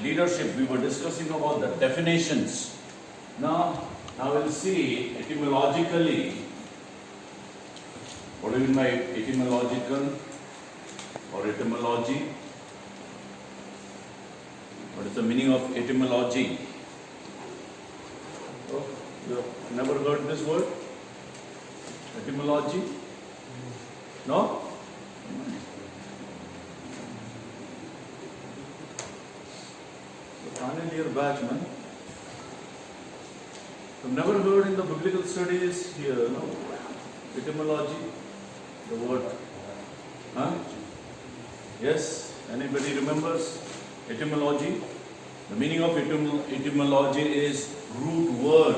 leadership, we were discussing about the definitions. Now we'll see etymologically. What do you mean by etymological or etymology? What is the meaning of etymology? Oh, you have never heard this word? Etymology? No? Final year batch, man. I've never heard in the biblical studies here, no? Etymology, the word. Huh? Yes? Anybody remembers etymology? The meaning of etymology is root word.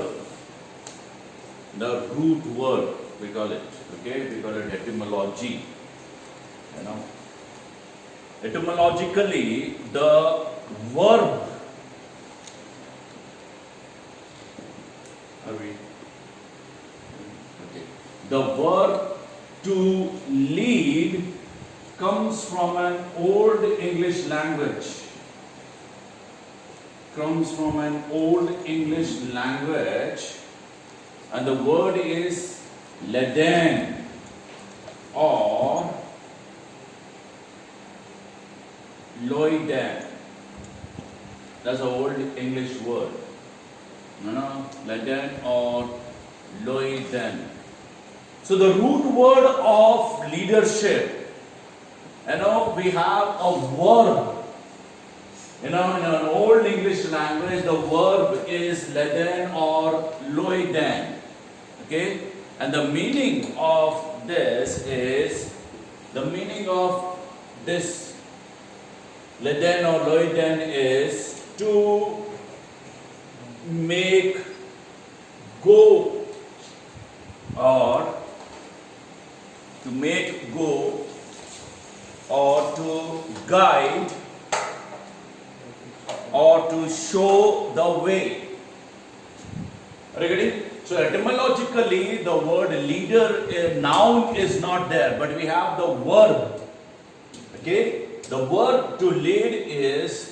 The root word, we call it. Okay? We call it etymology. You know? Etymologically, the verb. Are we? Okay. The verb to lead comes from an old English language. Comes from an old English language, and the word is leden or loiden. That's an old English word. Leden or loiden. So the root word of leadership, we have a verb. In an old English language, the verb is leden or loiden. Okay? And the meaning of this leden or loiden is to make go, or to make go, or to guide, or to show the way. Are you getting? So etymologically, the word leader, noun is not there, but we have the verb. Okay? The verb to lead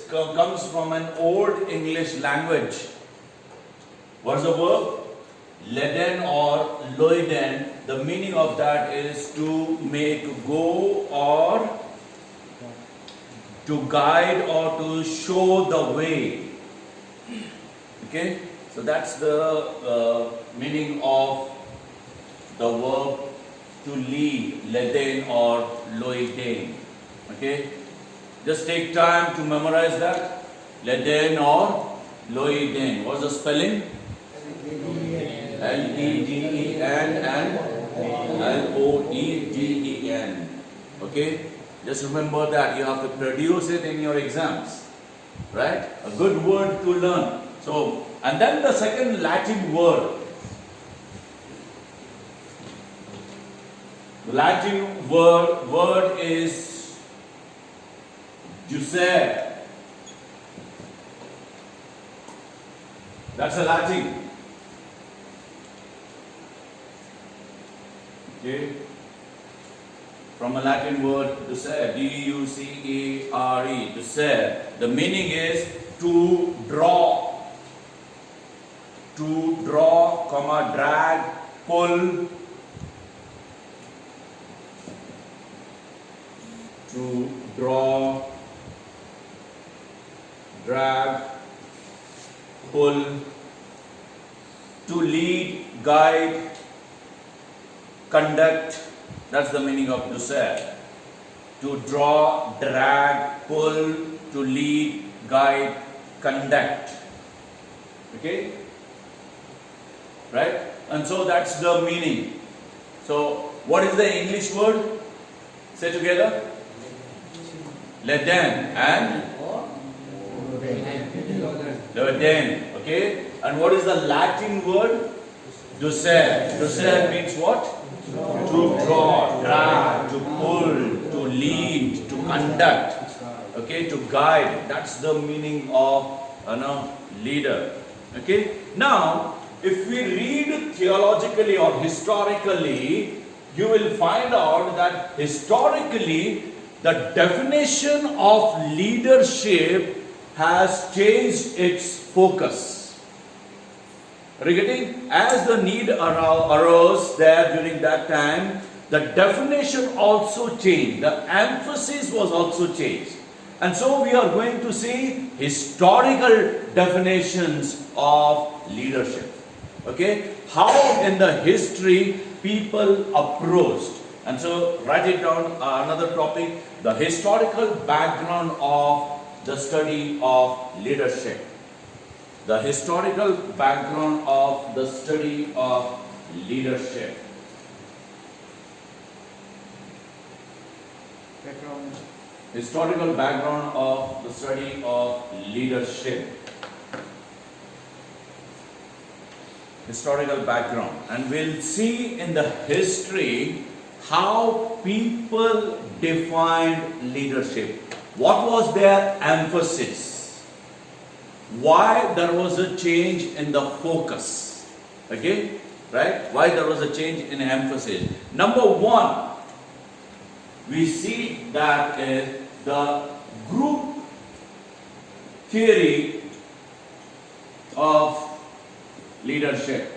comes from an old English language. What is the verb? Leden or loiden. The meaning of that is to make go, or to guide, or to show the way. Okay? So that's the meaning of the verb to lead, leden or loiden. Okay? Just take time to memorize that. Leden or loiden. What's the spelling? L-E-D-E-N and L-O-E-D-E-N. Okay? Just remember that you have to produce it in your exams. Right? A good word to learn. So, and then the second Latin word. The Latin word is ducere. That's a Latin. Okay. From a Latin word ducere, D-U-C-E-R-E, ducere. The meaning is to draw. To draw, drag, pull. To draw, drag, pull. To lead, guide, conduct. That's the meaning of ducere. To draw, drag, pull, to lead, guide, conduct. Okay? Right? And so that's the meaning. So, what is the English word? Say together. Leden and loiden. Okay? And what is the Latin word? Ducere. Ducere means what? To draw, drag, to pull, to lead, to conduct, okay, to guide. That's the meaning of leader. Okay. Now, if we read theologically or historically, you will find out that historically the definition of leadership has changed its focus. Regarding as the need arose there during that time, the definition also changed. The emphasis was also changed. And so we are going to see historical definitions of leadership. Okay? How in the history people approached. And so write it down, another topic, the historical background of the study of leadership. The historical background of the study of leadership. Historical background of the study of leadership. Historical background. And we'll see in the history how people defined leadership. What was their emphasis? Why there was a change in the focus? Okay? Right? Why there was a change in emphasis? Number one, we see that is the group theory of leadership.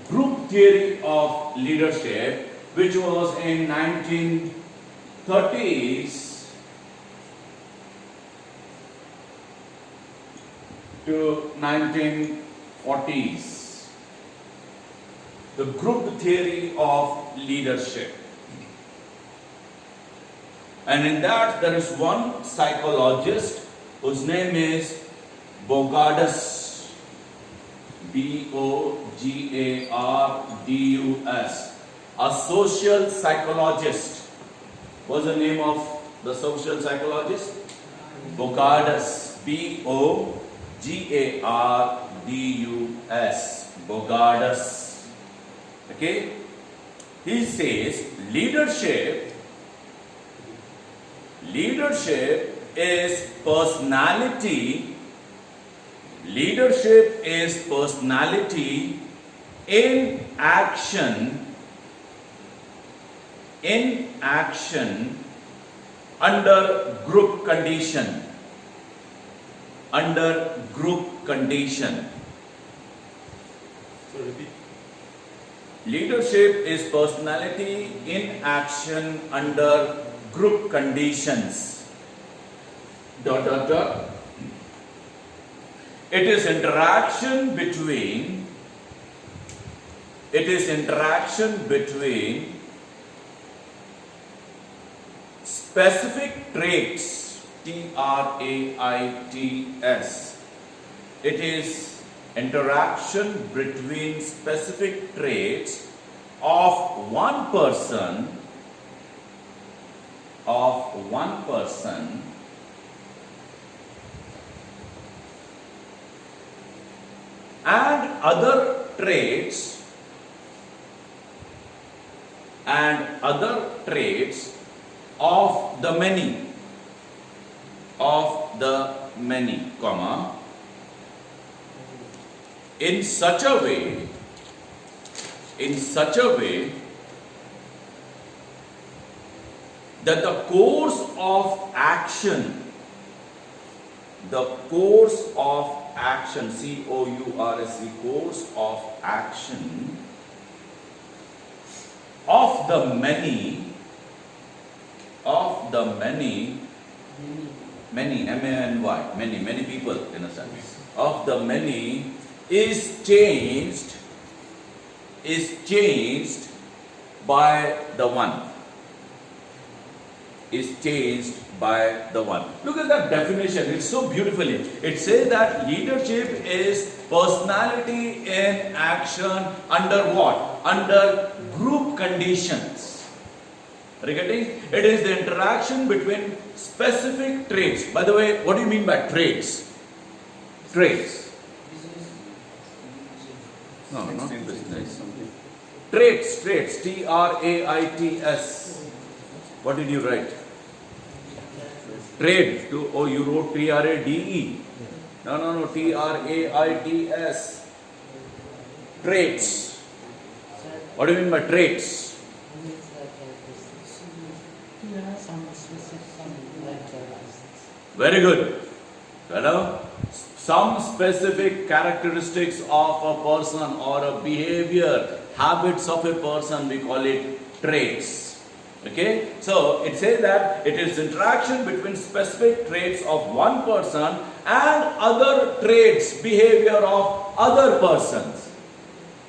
Group theory of leadership, which was in 1930s to 1940s. The group theory of leadership. And in that there is one psychologist whose name is Bogardus. Bogardus. A social psychologist. What's the name of the social psychologist? Bogardus. Bogardus. Bogardus. Okay? He says leadership is personality. Leadership is personality in action under group condition. Under group condition. So repeat. Leadership is personality in action under group conditions. It is interaction between specific traits, traits. It is interaction between specific traits of one person and other traits of the many, comma, in such a way that the course of action, course of action of the many, many people in a sense, of the many is changed by the one. Look at that definition. It's so beautifully. It says that leadership is personality in action under what? Under group conditions. Regarding it is the interaction between specific traits. By the way, what do you mean by traits? Traits. No, not business. Traits. Traits. What did you write? Trade. Oh, you wrote Trade. No. Traits. Traits. What do you mean by traits? Very good. You know, some specific characteristics of a person or a behavior, habits of a person, we call it traits. Okay, so it says that it is interaction between specific traits of one person and other traits, behavior of other persons,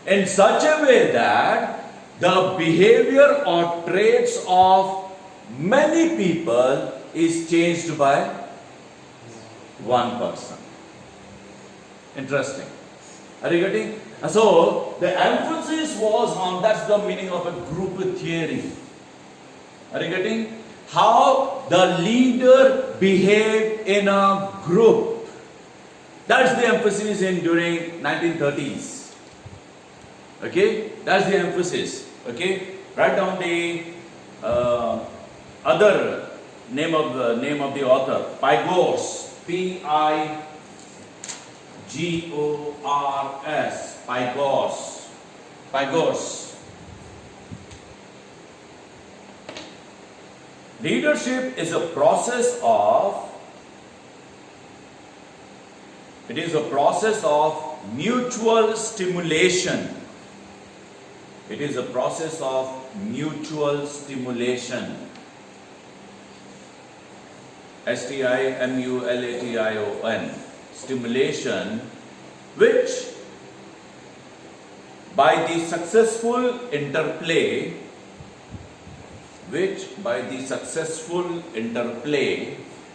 in such a way that the behavior or traits of many people is changed by one person. Interesting. Are you getting? So the emphasis was on, that's the meaning of a group theory. Are you getting? How the leader behaved in a group. That's the emphasis in during 1930s. Okay, that's the emphasis. Okay, write down the other name of the author. Pygors. P-I-G-O-R-S. Pygors. Pygors. Leadership is a process of mutual stimulation. It is a process of mutual stimulation. S-T-I-M-U-L-A-T-I-O-N. Stimulation, which by the successful interplay,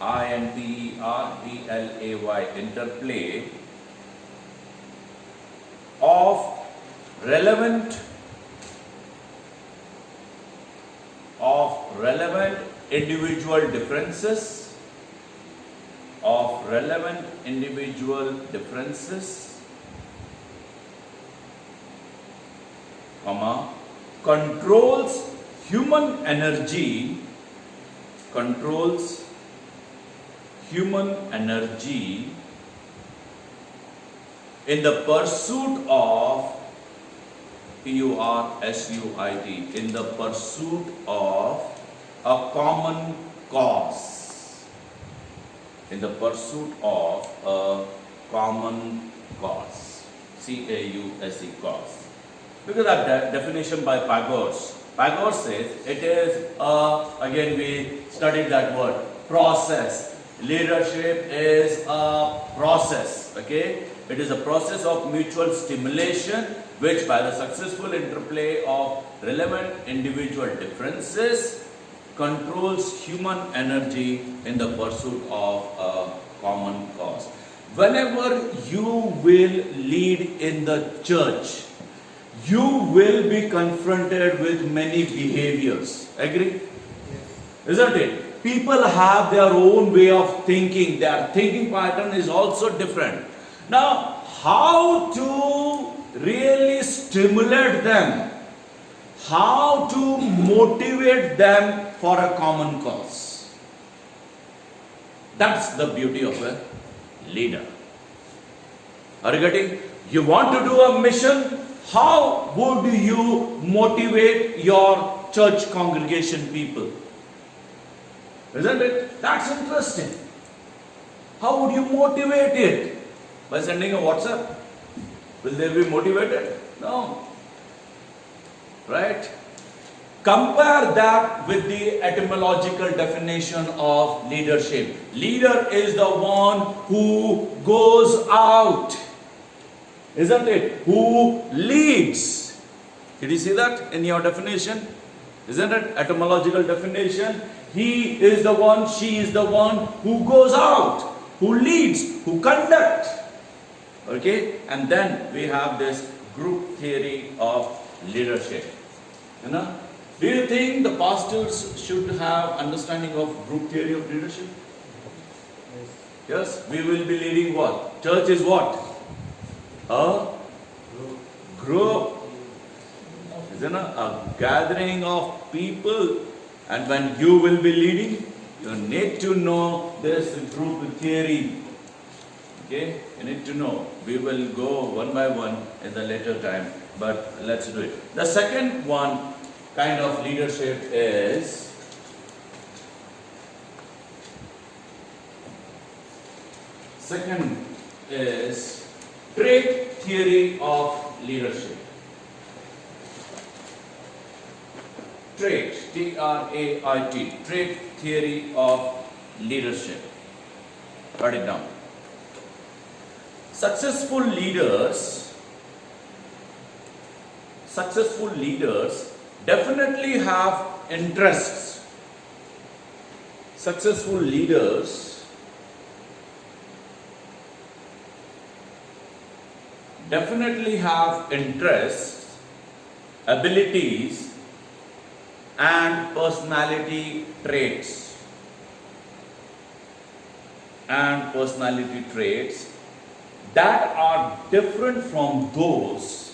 I-N-T-E-R-P-L-A-Y, interplay of relevant individual differences, comma, controls human energy in the pursuit of P-U-R-S-U-I-T, in the pursuit of a common cause. In the pursuit of a common cause. C-A-U-S-E, cause. Look at that definition by Pygors. Pygors says it is again we studied that word, process. Leadership is a process. Okay, it is a process of mutual stimulation, which by the successful interplay of relevant individual differences controls human energy in the pursuit of a common cause. Whenever you will lead in the church, you will be confronted with many behaviors. Agree? Isn't it? People have their own way of thinking. Their thinking pattern is also different. Now, how to really stimulate them? How to motivate them for a common cause? That's the beauty of a leader. Are you getting? You want to do a mission? How would you motivate your church congregation people? Isn't it? That's interesting. How would you motivate it? By sending a WhatsApp? Will they be motivated? No. Right? Compare that with the etymological definition of leadership. Leader is the one who goes out. Isn't it? Who leads. Did you see that in your definition? Isn't it? Etymological definition. He is the one, she is the one who goes out, who leads, who conducts. Okay? And then we have this group theory of leadership. You know? Do you think the pastors should have understanding of group theory of leadership? Yes? We will be leading what? Church is what? A group. Isn't it? A gathering of people. And when you will be leading, you need to know this group theory. Okay? You need to know. We will go one by one in the later time. But let's do it. The second one kind of leadership is Second is trait theory of leadership. Trait, T-R-A-I-T, trait theory of leadership. Write it down. Successful leaders definitely have interests. Successful leaders definitely have interests, abilities, and personality traits. That are different from those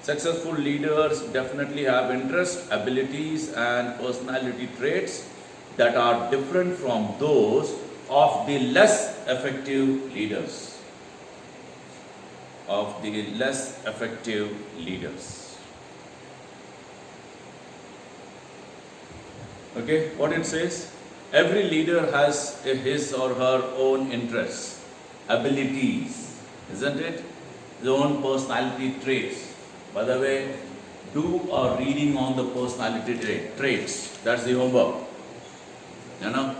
Successful leaders definitely have interests, abilities, and personality traits that are different from those of the less effective leaders. Okay, what it says? Every leader has his or her own interests, abilities, isn't it? His own personality traits. By the way, do a reading on the personality traits. That's the homework.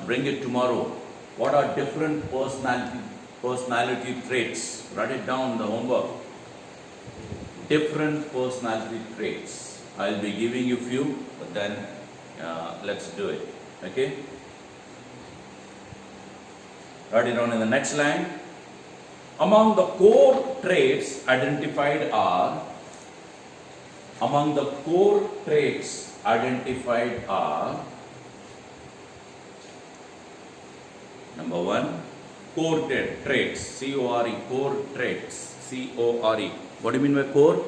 Bring it tomorrow. What are different personality traits? Write it down in the homework. Different personality traits. I'll be giving you few, but then let's do it. Okay? Write it down in the next line. Among the core traits identified are number one, core traits, C-O-R-E, core traits, C-O-R-E. What do you mean by core?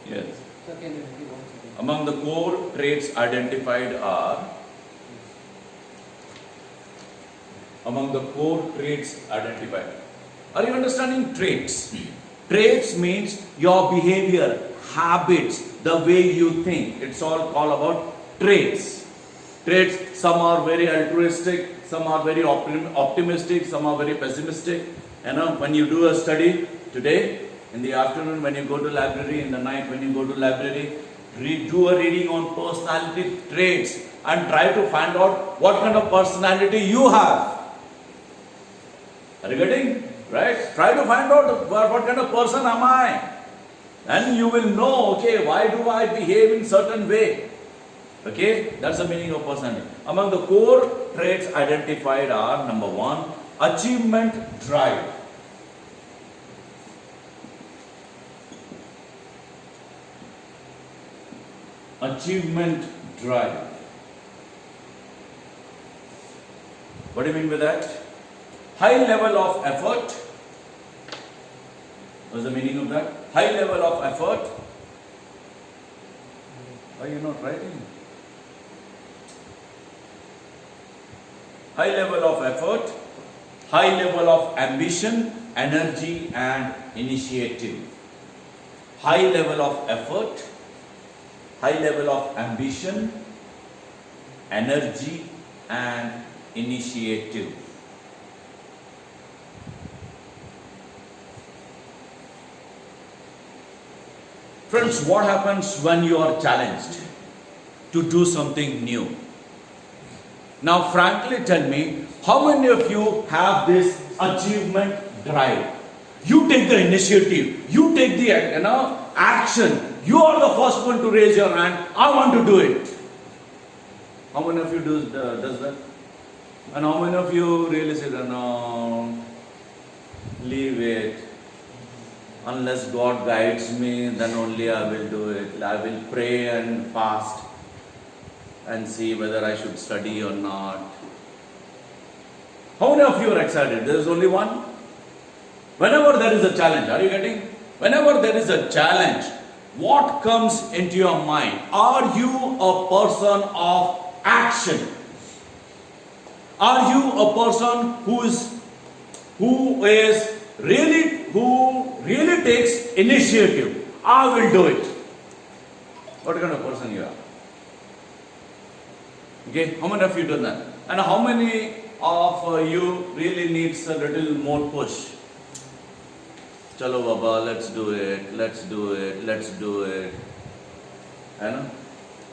Yes. Among the core traits identified are Are you understanding traits? Traits means your behavior, habits, the way you think. It's all about traits. Traits, some are very altruistic, some are very optimistic, some are very pessimistic. When you do a study today, in the afternoon when you go to library, in the night when you go to library, do a reading on personality traits and try to find out what kind of personality you have. Are you getting? Right? Try to find out what kind of person am I. And you will know, okay, why do I behave in certain way? Okay, that's the meaning of personality. Among the core traits identified are, number one, achievement drive. Achievement drive. What do you mean by that? High level of effort. What's the meaning of that? High level of effort. Why are you not writing? High level of effort, high level of ambition, energy and initiative. High level of effort, high level of ambition, energy and initiative. Friends, what happens when you are challenged to do something new? Now, frankly tell me, how many of you have this achievement drive? You take the initiative, you take the action. You are the first one to raise your hand. I want to do it. How many of you does that? And how many of you really say, no, leave it. Unless God guides me, then only I will do it. I will pray and fast and see whether I should study or not. How many of you are excited? There is only one. Whenever there is a challenge, are you getting? Whenever there is a challenge, what comes into your mind? Are you a person of action? Are you a person who really takes initiative? I will do it. What kind of person you are? Okay, how many of you done that? And how many of you really needs a little more push? Chalo Baba, let's do it, let's do it, let's do it. I know.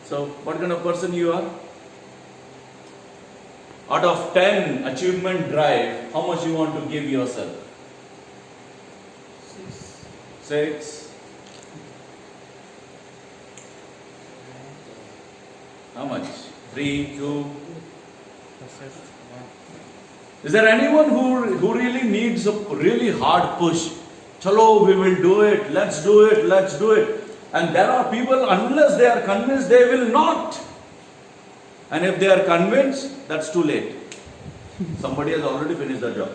So, what kind of person you are? Out of 10 achievement drive, how much you want to give yourself? 6. How much? 3, 2. Is there anyone who really needs a really hard push? Chalo, we will do it, let's do it, let's do it. And there are people, unless they are convinced, they will not. And if they are convinced, that's too late. Somebody has already finished the job.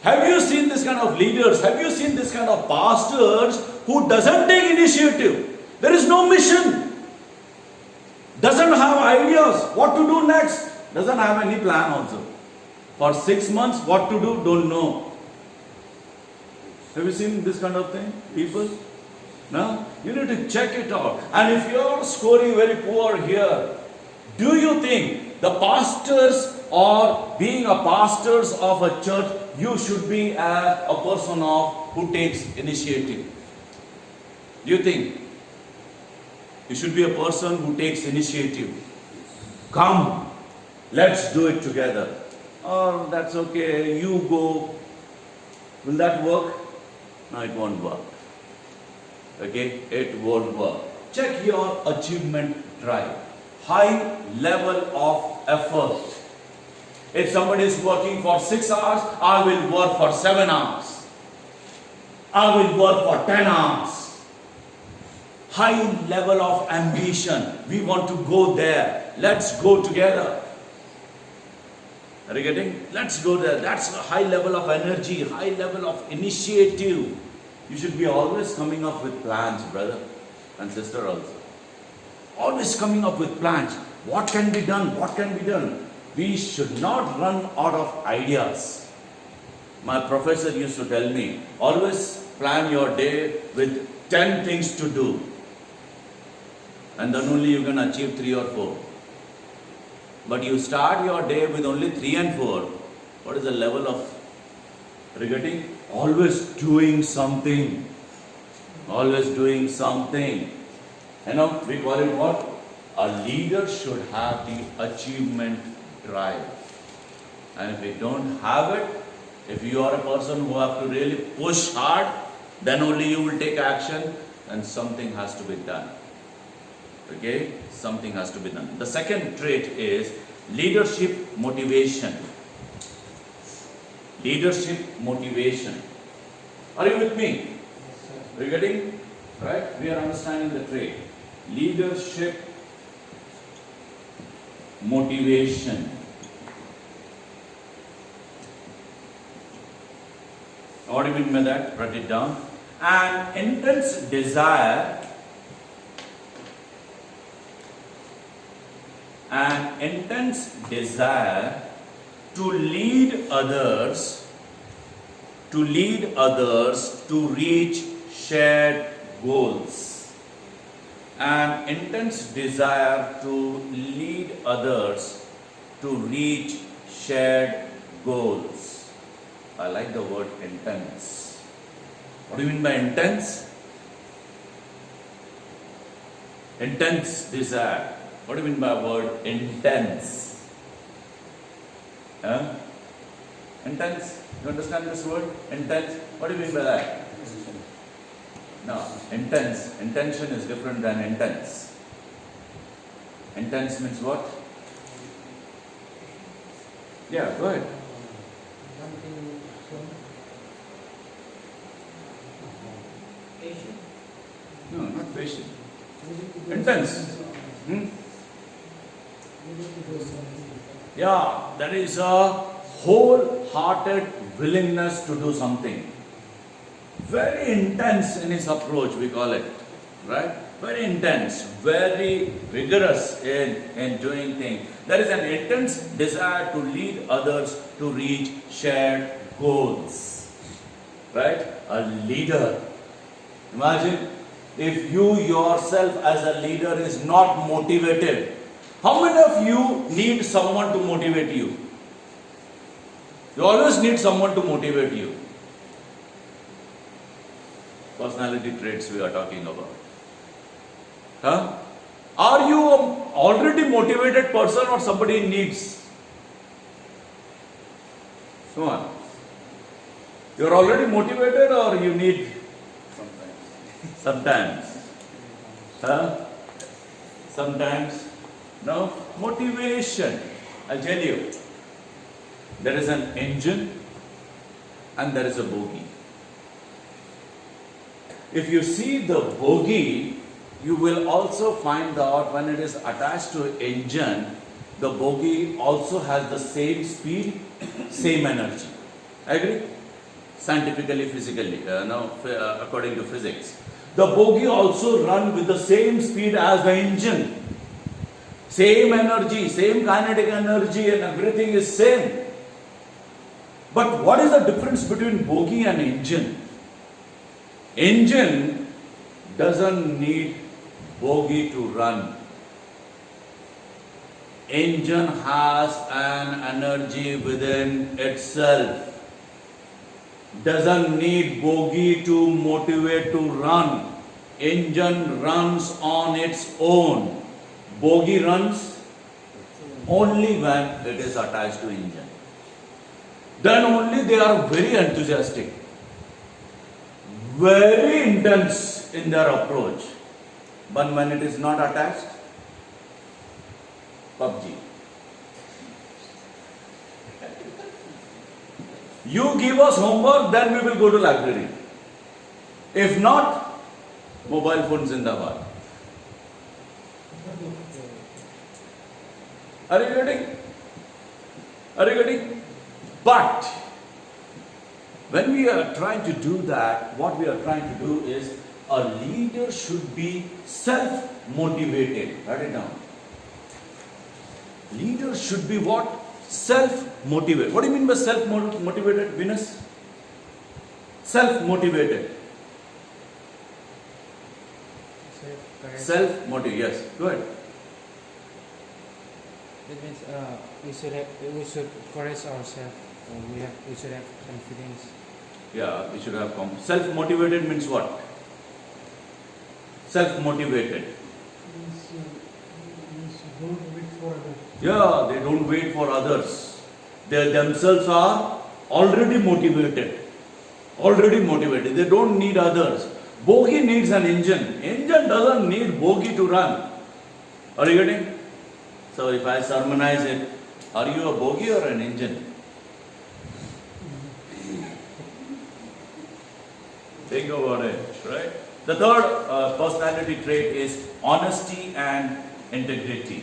Have you seen this kind of leaders? Have you seen this kind of pastors who doesn't take initiative? There is no mission. Doesn't have ideas. What to do next? Doesn't have any plan also. For 6 months, what to do? Don't know. Have you seen this kind of thing? People? No? You need to check it out. And if you are scoring very poor here, do you think the pastors or being a pastors of a church, you should be a person who takes initiative? Do you think? You should be a person who takes initiative. Come, let's do it together. Oh, that's okay, you go. Will that work? No, it won't work. Okay, it won't work. Check your achievement drive. High level of effort. If somebody is working for 6 hours, I will work for 7 hours. I will work for 10 hours. High level of ambition. We want to go there. Let's go together. Are you getting? Let's go there. That's a high level of energy, high level of initiative. You should be always coming up with plans, brother and sister also. Always coming up with plans. What can be done? What can be done? We should not run out of ideas. My professor used to tell me, always plan your day with 10 things to do. And then only you can achieve 3 or 4. But you start your day with only 3 and 4. What is the level of regretting? Always doing something. Always doing something. You know, we call it what? A leader should have the achievement drive. And if we don't have it, if you are a person who have to really push hard, then only you will take action and something has to be done. Okay? Something has to be done. The second trait is leadership motivation. Leadership motivation. Are you with me? Yes, sir. Are you getting? Right? We are understanding the trait. Leadership motivation. What do you mean by that? Write it down. An intense desire. An intense desire to lead others to reach shared goals. An intense desire to lead others to reach shared goals. I like the word intense. What do you mean by intense? Intense desire. What do you mean by the word intense? Huh? Intense? You understand this word? Intense? What do you mean by that? No, intense. Intention is different than intense. Intense means what? Yeah, go ahead. Patient. No, not patient. Intense. Hmm? Yeah, that is a wholehearted willingness to do something. Very intense in his approach, we call it. Right? Very intense, very rigorous in doing things. There is an intense desire to lead others to reach shared goals. right? A leader. Imagine if you yourself as a leader is not motivated. How many of you need someone to motivate you? You always need someone to motivate you. Personality traits we are talking about. Huh? Are you an already motivated person or somebody needs? Come on. You are already motivated or you need? Sometimes. Huh? Sometimes. No? Motivation. I'll tell you. There is an engine and there is a bogie. If you see the bogie, you will also find out when it is attached to engine, the bogie also has the same speed, same energy. Agree? Scientifically, physically, according to physics. The bogie also run with the same speed as the engine. Same energy, same kinetic energy and everything is same. But what is the difference between bogie and engine? Engine doesn't need bogie to run. Engine has an energy within itself. Doesn't need bogie to motivate to run. Engine runs on its own. Bogie runs only when it is attached to engine. Then only they are very enthusiastic, very intense in their approach. But when it is not attached, PUBG. You give us homework, then we will go to library. If not, mobile phones zindabad. Are you getting? Are you getting? But when we are trying to do that, what we are trying to do is a leader should be self-motivated. Write it down. Leader should be what? Self-motivated. What do you mean by self-motivated, Venus? Self-motivated. Self-motivated. Yes. Go ahead. That means we should correct ourselves. We should have confidence. Yeah, we should have self-motivated means what? Self-motivated. Don't wait for others. Yeah, they don't wait for others. They themselves are already motivated. Already motivated. They don't need others. Bogie needs an engine. Engine doesn't need bogie to run. Are you getting? So if I sermonize it, are you a bogie or an engine? Think about it, right? The third personality trait is honesty and integrity.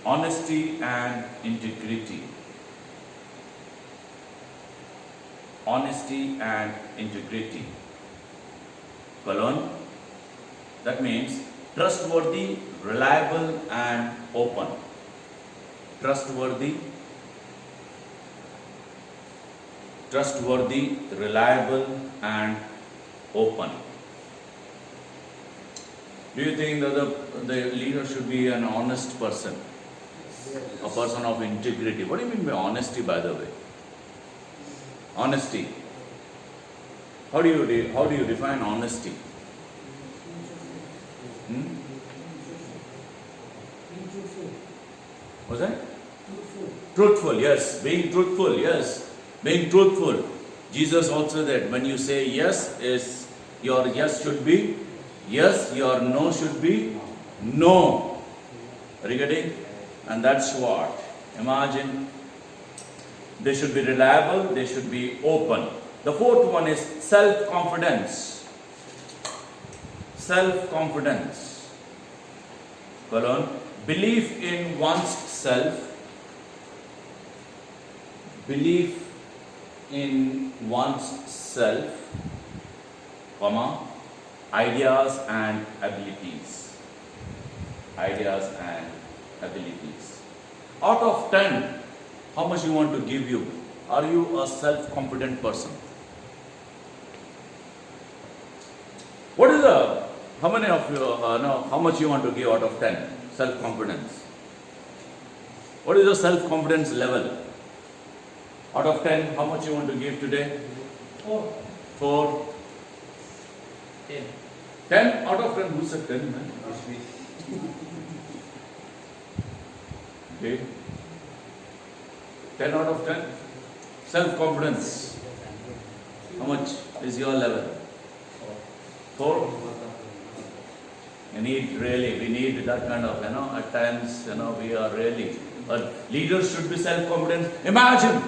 Honesty and integrity. Honesty and integrity. Colon. That means trustworthy, reliable and open. Trustworthy, reliable and open. Do you think that the leader should be an honest person? A person of integrity. What do you mean by honesty, by the way? Honesty. How do you define honesty? What's that? Truthful, yes. Being truthful, yes. Being truthful. Jesus also said, when you say yes, your yes should be yes, your no should be no. Are you getting? And that's what. Imagine. They should be reliable, they should be open. The fourth one is self-confidence. Self-confidence. Colon. Belief in one's self. Belief in one's self, comma, ideas and abilities. Ideas and abilities. Out of 10, how much you want to give you? Are you a self-confident person? What is how many of you know how much you want to give out of 10? Self-confidence. What is your self-confidence level? Out of 10, how much you want to give today? 4. 4. 10. 10 out of 10. Who said 10, man? Okay. 10 out of 10. Self-confidence. How much is your level? 4. We need that kind of, at times, we are really, leaders should be self-confident. Imagine,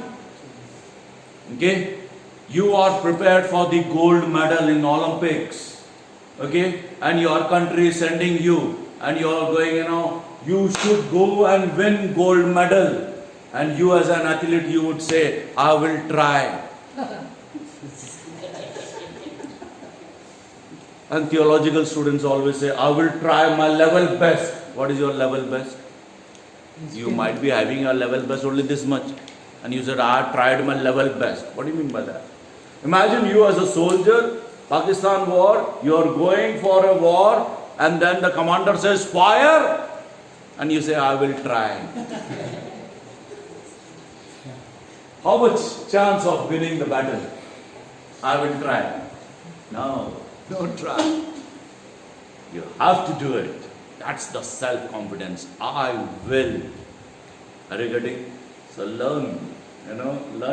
okay, you are prepared for the gold medal in Olympics, okay, and your country is sending you, and you are going, you should go and win gold medal, and you as an athlete, you would say, I will try. And theological students always say, I will try my level best. What is your level best? You might be having your level best only this much. And you said, I tried my level best. What do you mean by that? Imagine you as a soldier, Pakistan war, you are going for a war, and then the commander says, fire! And you say, I will try. How much chance of winning the battle? I will try. No. Don't try. You have to do it. That's the self-confidence. I will. Are you getting? So learn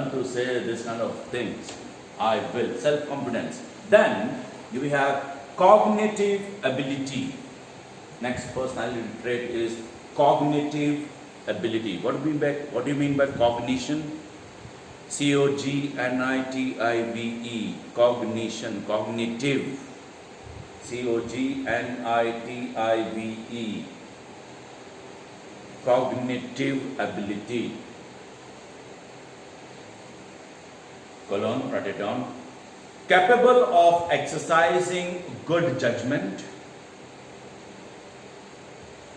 to say this kind of things. I will. Self-confidence. Then you have cognitive ability. Next personality trait is cognitive ability. What do you mean by cognition? C-O-G-N-I-T-I-V-E. Cognition. Cognitive. C-O-G-N-I-T-I-V-E. Cognitive ability. Colon, write it down. Capable of exercising good judgment.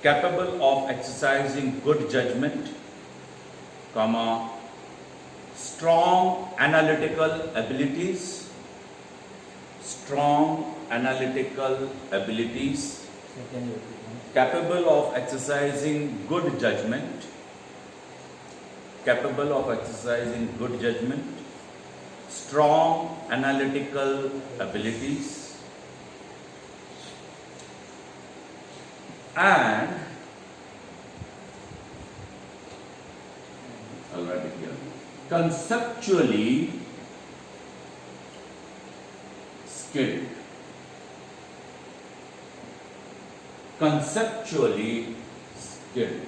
Capable of exercising good judgment, comma, strong analytical abilities. Strong analytical abilities. Capable of exercising good judgment. Capable of exercising good judgment. Strong analytical abilities. And I'll write it here. Conceptually skilled. Conceptually skilled.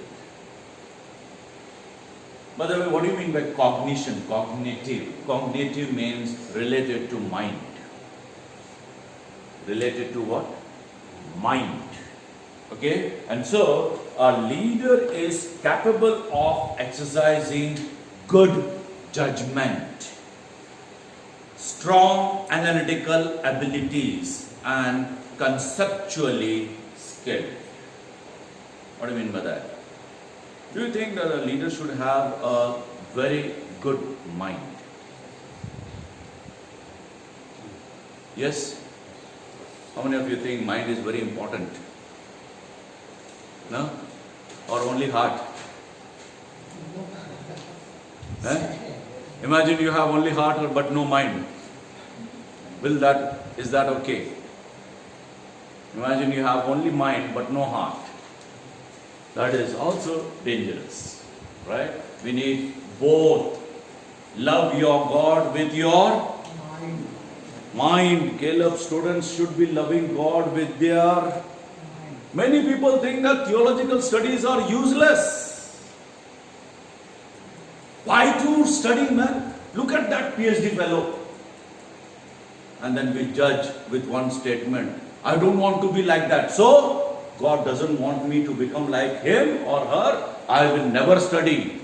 By the way, what do you mean by cognition? Cognitive. Cognitive means related to mind. Related to what? Mind. Okay? And so, a leader is capable of exercising good judgment, strong analytical abilities, and conceptually skilled. What do you mean by that? Do you think that a leader should have a very good mind? Yes? How many of you think mind is very important? No? Or only heart? Imagine you have only heart but no mind. Is that okay? Imagine you have only mind but no heart. That is also dangerous, right? We need both. Love your God with your mind. Caleb, students should be loving God with their. Many people think that theological studies are useless. Why to study, man? Look at that PhD fellow. And then we judge with one statement. I don't want to be like that. So, God doesn't want me to become like him or her. I will never study.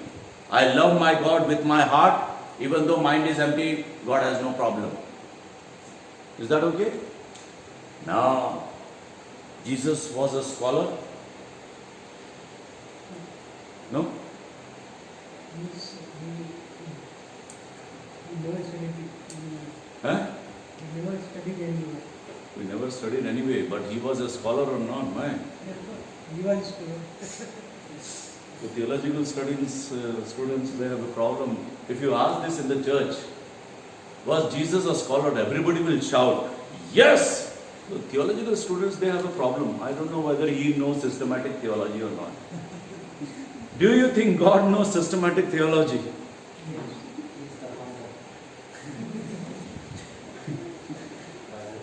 I love my God with my heart. Even though mind is empty, God has no problem. Is that okay? No. Jesus was a scholar? No? He never studied. Huh? He never studied anywhere. We never studied anyway, but he was a scholar or not, man. He was scholar. The theological studies students, they have a problem. If you ask this in the church, was Jesus a scholar? Everybody will shout, yes! The theological students, they have a problem. I don't know whether he knows systematic theology or not. Do you think God knows systematic theology?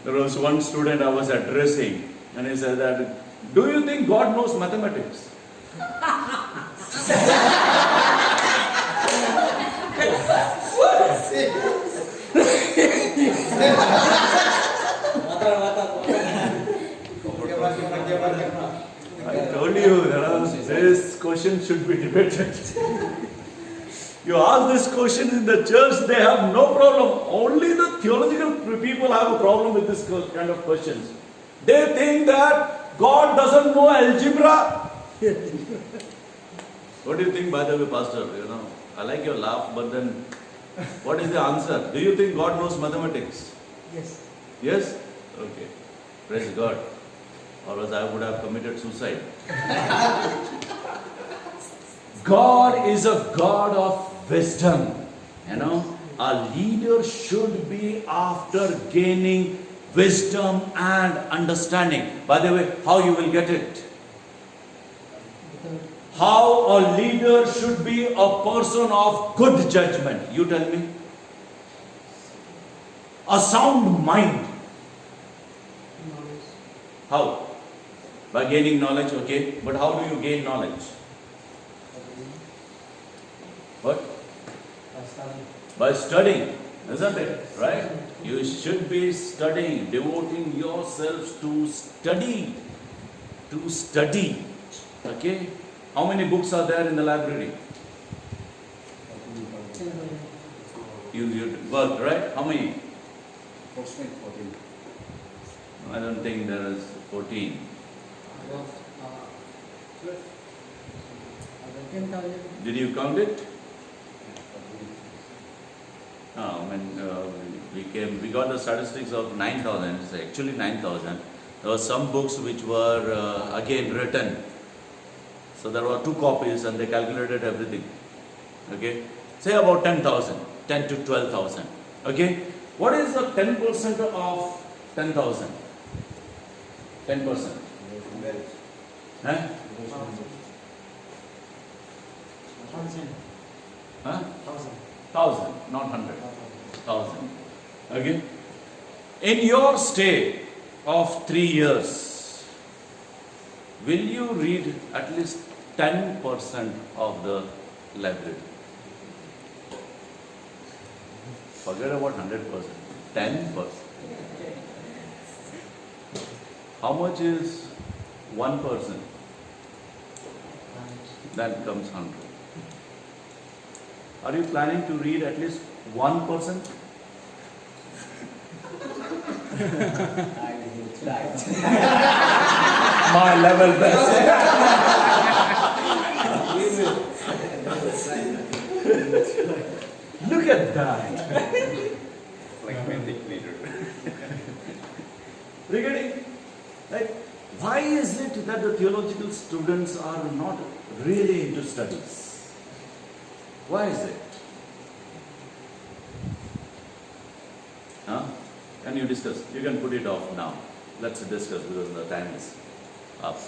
There was one student I was addressing, and he said that, do you think God knows mathematics? I told you, this question should be debated. You ask this question in the church, they have no problem. Only the theological people have a problem with this kind of questions. They think that God doesn't know algebra. What do you think, by the way, Pastor? I like your laugh, but then what is the answer? Do you think God knows mathematics? Yes. Yes? Okay. Praise God. Or else I would have committed suicide. God is a God of wisdom. A leader should be after gaining wisdom and understanding. By the way, how you will get it? How a leader should be a person of good judgment. You tell me. A sound mind. Knowledge. How? By gaining knowledge, okay. But how do you gain knowledge? What? By studying, isn't it? Right? You should be studying, devoting yourselves to study. To study. Okay? How many books are there in the library? You worked, right? How many? Approximately 14. I don't think there is 14. 10,000. Did you count it? We got the statistics of 9,000. It's actually 9,000. There were some books which were again written. So there were 2 copies and they calculated everything. Okay? Say about 10,000, 10 to 12,000. Okay? What is the 10% of 10,000? 10%. Huh? 1,000. Huh? 1,000. 1,000, not 100. 1,000. Okay? In your stay of 3 years, will you read at least 10% of the library? Forget about 100%. 10%. How much is 1%? That comes 100. Are you planning to read at least 1%? My level best. Look at that. Like mythic leader. Regarding, like, why is it that the theological students are not really into studies? Why is it? Huh? Can you discuss? You can put it off now. Let's discuss because the time is up.